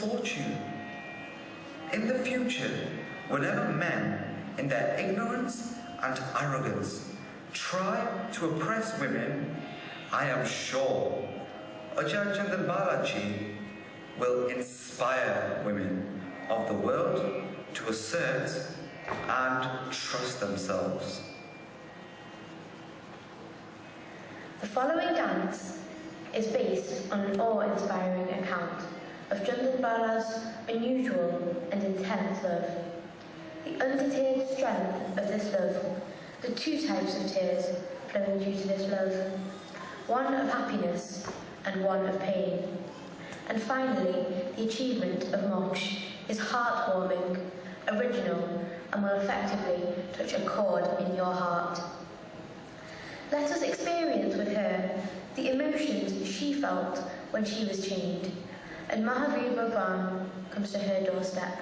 misfortune. In the future, whenever men, in their ignorance and arrogance, try to oppress women, I am sure Ajahn Chandan Balaji will inspire women of the world to assert and trust themselves. The following dance is based on an awe-inspiring account of Chandan Bala's unusual and intense love. The undeterred strength of this love, the two types of tears flowing due to this love, one of happiness and one of pain. And finally, the achievement of moksha is heartwarming, original, and will effectively touch a chord in your heart. Let us experience with her the emotions she felt when she was chained, and Mahavir Bhagwan comes to her doorstep.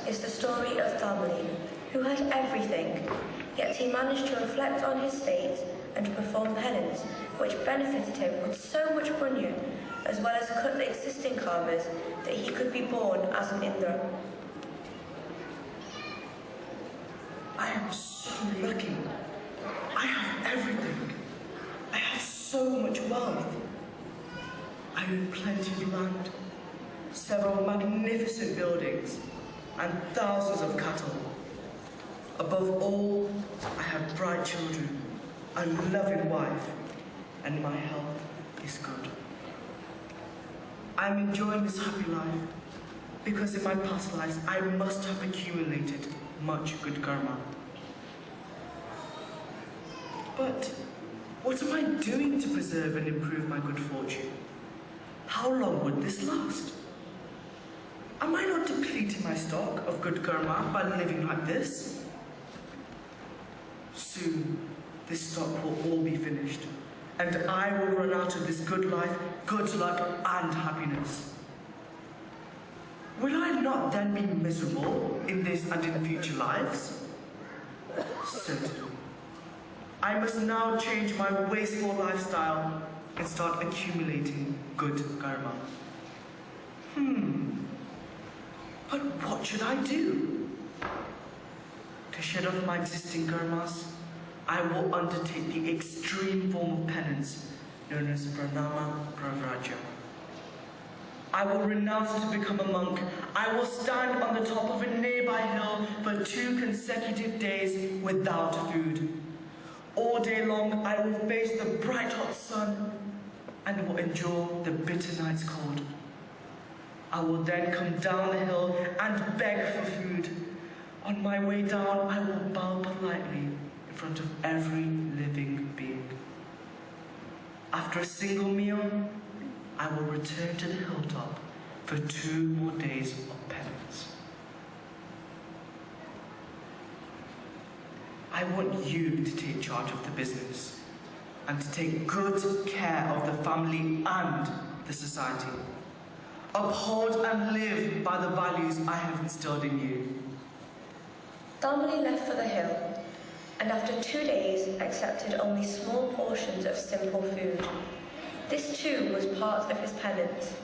is the story of Thamli, who had everything, yet he managed to reflect on his state and perform penance, which benefited him with so much punya, as well as cut the existing karmas, that he could be born as an Indra. I am so lucky. I have everything. I have so much wealth. I own plenty of land, several magnificent buildings, and thousands of cattle. Above all, I have bright children, a loving wife, and my health is good. I am enjoying this happy life because in my past lives I must have accumulated much good karma. But what am I doing to preserve and improve my good fortune? How long would this last? Am I not depleting my stock of good karma by living like this? Soon, this stock will all be finished, and I will run out of this good life, good luck, and happiness. Will I not then be miserable in this and in future lives? Certainly. I must now change my wasteful lifestyle and start accumulating good karma. But what should I do? To shed off my existing karmas, I will undertake the extreme form of penance known as pranama pravraja. I will renounce to become a monk. I will stand on the top of a nearby hill for 2 consecutive days without food. All day long, I will face the bright hot sun and will endure the bitter night's cold. I will then come down the hill and beg for food. On my way down, I will bow politely in front of every living being. After a single meal, I will return to the hilltop for 2 more days of penance. I want you to take charge of the business and to take good care of the family and the society. Uphold and live by the values I have instilled in you. Thamli left for the hill, and after 2 days accepted only small portions of simple food. This too was part of his penance.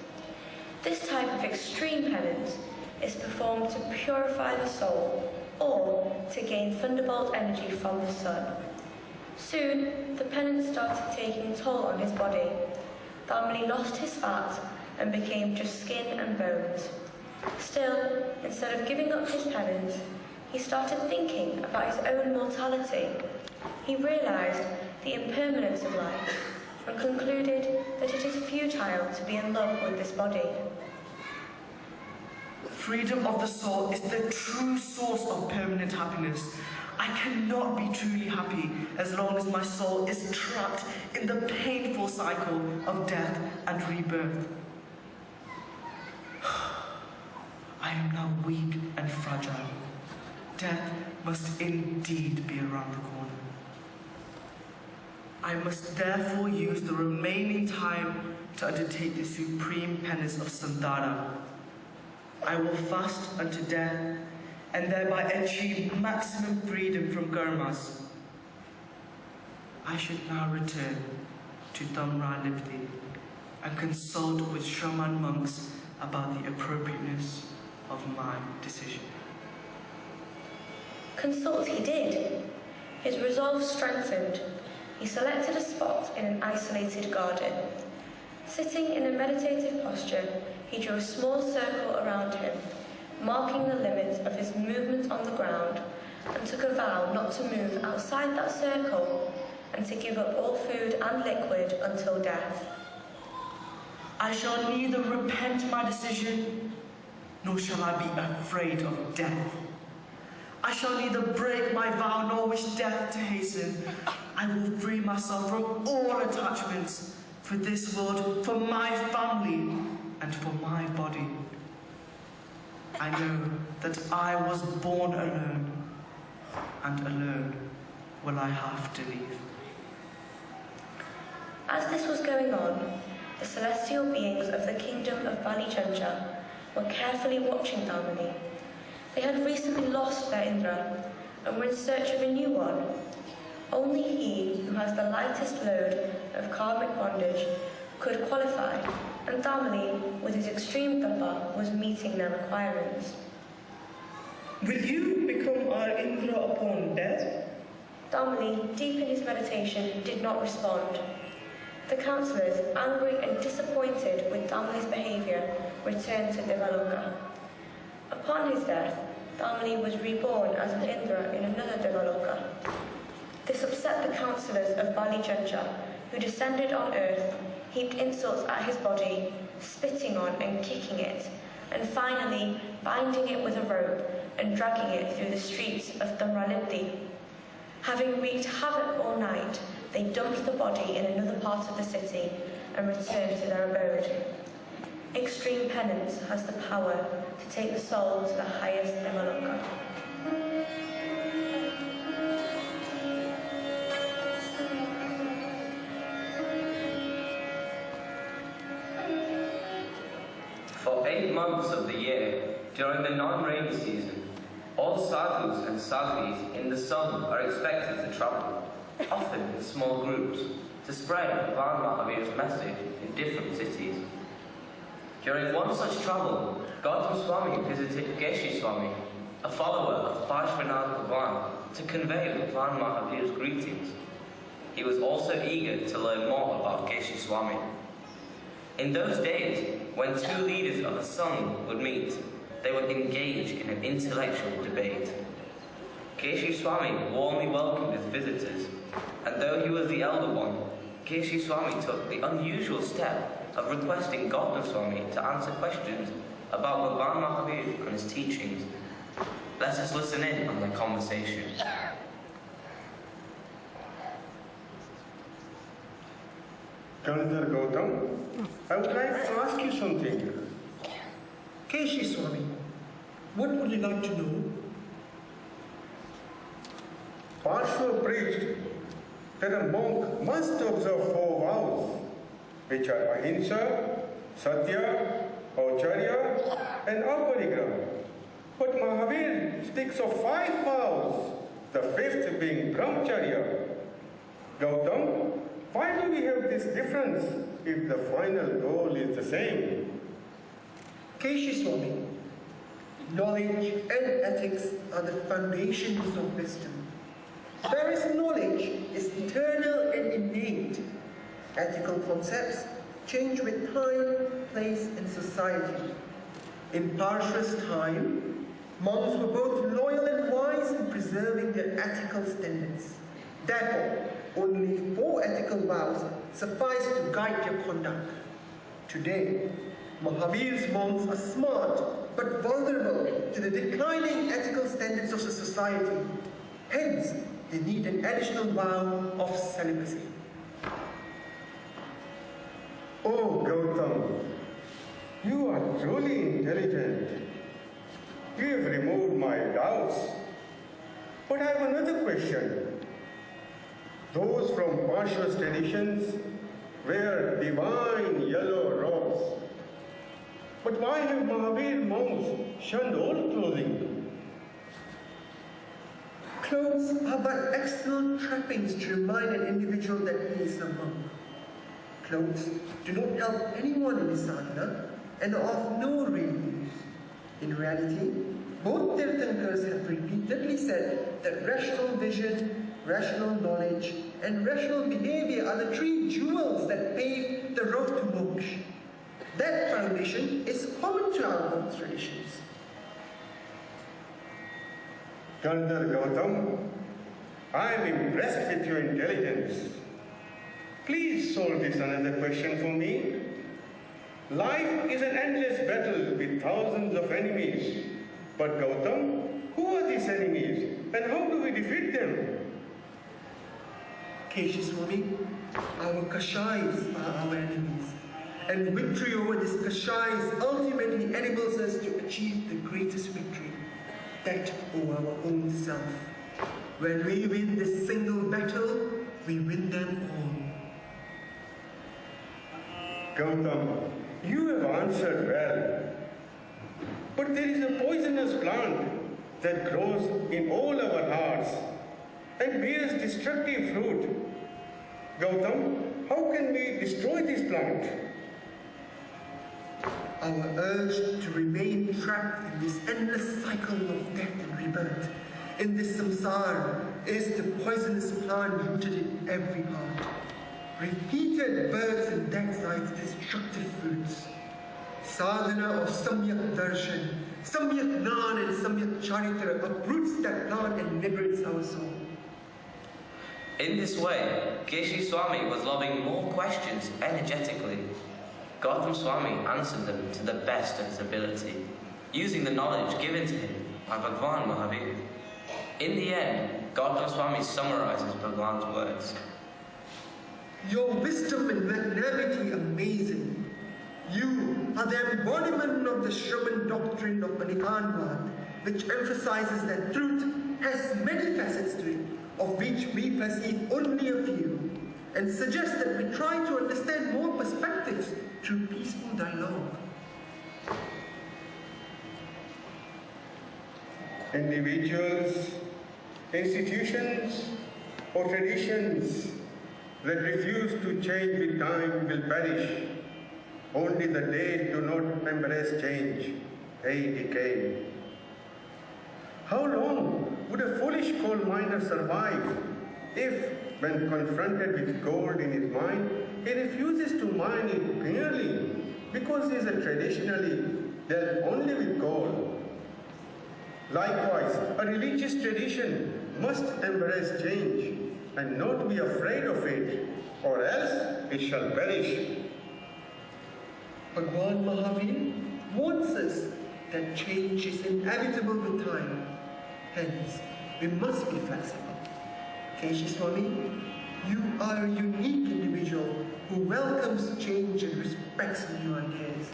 This type of extreme penance is performed to purify the soul or to gain thunderbolt energy from the sun. Soon, the penance started taking toll on his body. Thamli lost his fat and became just skin and bones. Still, instead of giving up his penance, he started thinking about his own mortality. He realized the impermanence of life and concluded that it is futile to be in love with this body. Freedom of the soul is the true source of permanent happiness. I cannot be truly happy as long as my soul is trapped in the painful cycle of death and rebirth. I am now weak and fragile. Death must indeed be around the corner. I must therefore use the remaining time to undertake the supreme penance of Sandhana. I will fast unto death and thereby achieve maximum freedom from karmas. I should now return to Dhamra Lipti and consult with Shraman monks about the appropriateness of my decision. Consult he did. His resolve strengthened. He selected a spot in an isolated garden. Sitting in a meditative posture, he drew a small circle around him, marking the limits of his movement on the ground, and took a vow not to move outside that circle and to give up all food and liquid until death. I shall neither repent my decision, nor shall I be afraid of death. I shall neither break my vow nor wish death to hasten. I will free myself from all attachments for this world, for my family, and for my body. I know that I was born alone, and alone will I have to leave. As this was going on, the celestial beings of the kingdom of Bali Jancha were carefully watching Thamli. They had recently lost their Indra and were in search of a new one. Only he who has the lightest load of karmic bondage could qualify, and Damli, with his extreme tapa, was meeting their requirements. Will you become our Indra upon death? Damli, deep in his meditation, did not respond. The councillors, angry and disappointed with Damli's behaviour, returned to Devaloka. Upon his death, Damli was reborn as an Indra in another Devaloka. This upset the councillors of Bali Jancha, who descended on earth, heaped insults at his body, spitting on and kicking it, and finally binding it with a rope and dragging it through the streets of Tamralipti. Having wreaked havoc all night, they dumped the body in another part of the city and returned to their abode. Extreme penance has the power to take the soul to the highest Devaloka. For 8 months of the year, during the non-rainy season, all sadhus and sadhis in the sun are expected to travel, often in small groups, to spread Bhagwan Mahavir's message in different cities. During one such travel, Gautam Swami visited Geshi Swami, a follower of Parshvanath Bhagwan, to convey Bhagwan Mahavir's greetings. He was also eager to learn more about Geshi Swami. In those days, when two leaders of a sangh would meet, they would engage in an intellectual debate. Geshi Swami warmly welcomed his visitors, and though he was the elder one, Geshi Swami took the unusual step of requesting Gautam Swami to answer questions about Bhagwan Mahavir and his teachings. Let us listen in on their conversation. Elder Gautam, I would like to ask you something. Keshi Swami, what would you like to know? Parshva preached that a monk must observe 4 vows, which are Ahimsa, Satya, Aucharya, and Aparigraha. But Mahavir speaks of 5 vows, the 5th being Brahmacharya. Gautam, why do we have this difference if the final goal is the same? Keshi Swami, knowledge and ethics are the foundations of wisdom. Whereas knowledge is eternal and innate, ethical concepts change with time, place, and society. In Parshva's time, monks were both loyal and wise in preserving their ethical standards. Therefore, only 4 ethical vows suffice to guide their conduct. Today, Mahavir's monks are smart but vulnerable to the declining ethical standards of the society. Hence, they need an additional vow of celibacy. Oh, Gautam, you are truly intelligent. You have removed my doubts. But I have another question. Those from Parshva's traditions wear divine yellow robes. But why have Mahavir monks shunned old clothing? Clothes are but external trappings to remind an individual that he is a monk. Clothes do not help anyone in his sadhana and are of no real use. In reality, both Tirthankars have repeatedly said that rational vision, rational knowledge, and rational behavior are the 3 jewels that pave the road to moksha. That foundation is common to our monk traditions. Elder Gautam, I am impressed with your intelligence. Please solve this another question for me. Life is an endless battle with thousands of enemies. But Gautam, who are these enemies and how do we defeat them? Keshi Swami, our Kashais are our enemies. And victory over these Kashais ultimately enables us to achieve the greatest victory, that over our own self. When we win this single battle, we win them all. Gautam, you have answered well. But there is a poisonous plant that grows in all our hearts and bears destructive fruit. Gautam, how can we destroy this plant? Our urge to remain trapped in this endless cycle of death and rebirth, in this samsara, is the poisonous plant rooted in every heart. Repeated births and deaths are its destructive fruits. Sadhana of Samyak Darshan, Samyak Gnan and Samyak Charitra uproots that plant and liberates our soul. In this way, Keshi Swami was lobbing more questions energetically. Gautam Swami answered them to the best of his ability, using the knowledge given to him by Bhagwan Mahavir. In the end, Gautam Swami summarizes Bhagwan's words. Your wisdom and magnanimity amazing. You are the embodiment of the Shraman doctrine of Manikanvad, which emphasizes that truth has many facets to it, of which we perceive only a few, and suggests that we try to understand more perspectives through peaceful dialogue. Individuals, institutions, or traditions that refuse to change with time will perish. Only the days do not embrace change, they decay. How long would a foolish coal miner survive if, when confronted with gold in his mine, he refuses to mine it merely because he is traditionally dealt only with gold? Likewise, a religious tradition must embrace change and not be afraid of it, or else it shall perish. Bhagwan Mahavir warns us that change is inevitable with time. Hence, we must be flexible. Keshi Swami, you are a unique individual who welcomes change and respects new ideas.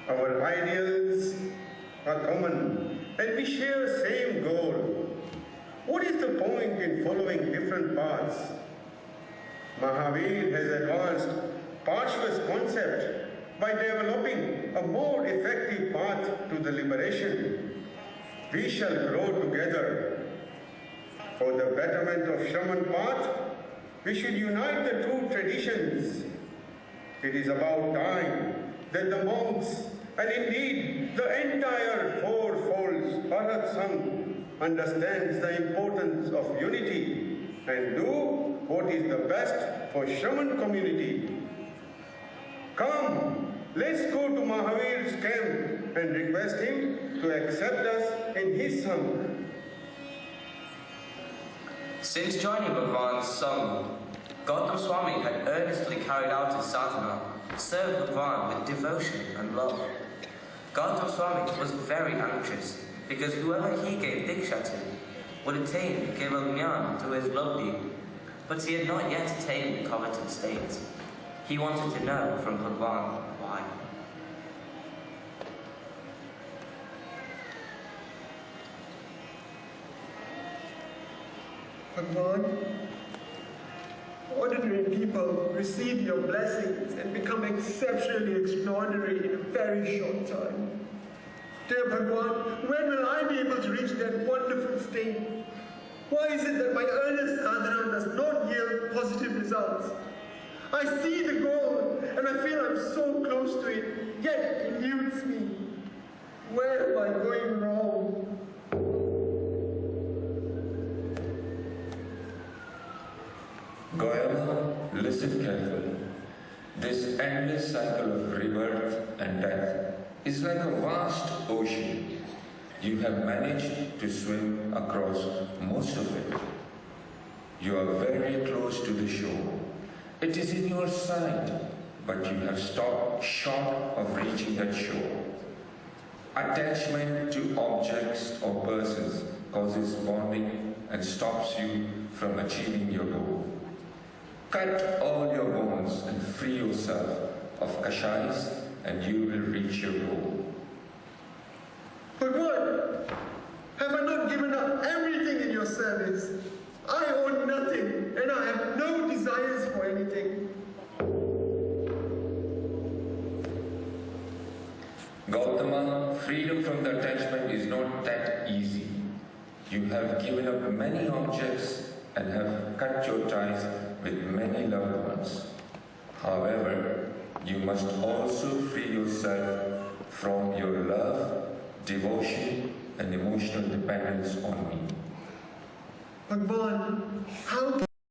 Our ideals are common and we share the same goal. What is the point in following different paths? Mahavir has advanced Parshva's concept by developing a more effective path to the liberation. We shall grow together. For the betterment of Shaman path, we should unite the two traditions. It is about time that the monks, and indeed the entire fourfold Bharat Sangh, understands the importance of unity and do what is the best for Shaman community. Come, let's go to Mahavir's camp and request him to accept us in his Sangh. Since joining Bhagwan's Sangh, Gautam Swami had earnestly carried out his sadhana, served Bhagwan with devotion and love. Gautam Swami was very anxious because whoever he gave Diksha to would attain Keval Jnana through his love deed, but he had not yet attained the coveted state. He wanted to know from Bhagwan why. Bhagwan, ordinary people receive your blessings and become exceptionally extraordinary in a very short time. Dear Bhagwan, when will I be able to reach that wonderful state? Why is it that my earnest sadhana does not yield positive results? I see the goal and I feel I'm so close to it, yet it eludes me. Where am I going wrong? Goyama, listen carefully. This endless cycle of rebirth and death is like a vast ocean. You have managed to swim across most of it. You are very close to the shore. It is in your sight, but you have stopped short of reaching that shore. Attachment to objects or persons causes bonding and stops you from achieving your goal. Cut all your bonds and free yourself of kashais and you will reach your goal. But what? Have I not given up everything in your service? I own nothing and I have no desires for anything. Gautama, freedom from the attachment is not that easy. You have given up many objects and have cut your ties with many loved ones. However, you must also free yourself from your love, devotion, and emotional dependence on me. Bhagwan, how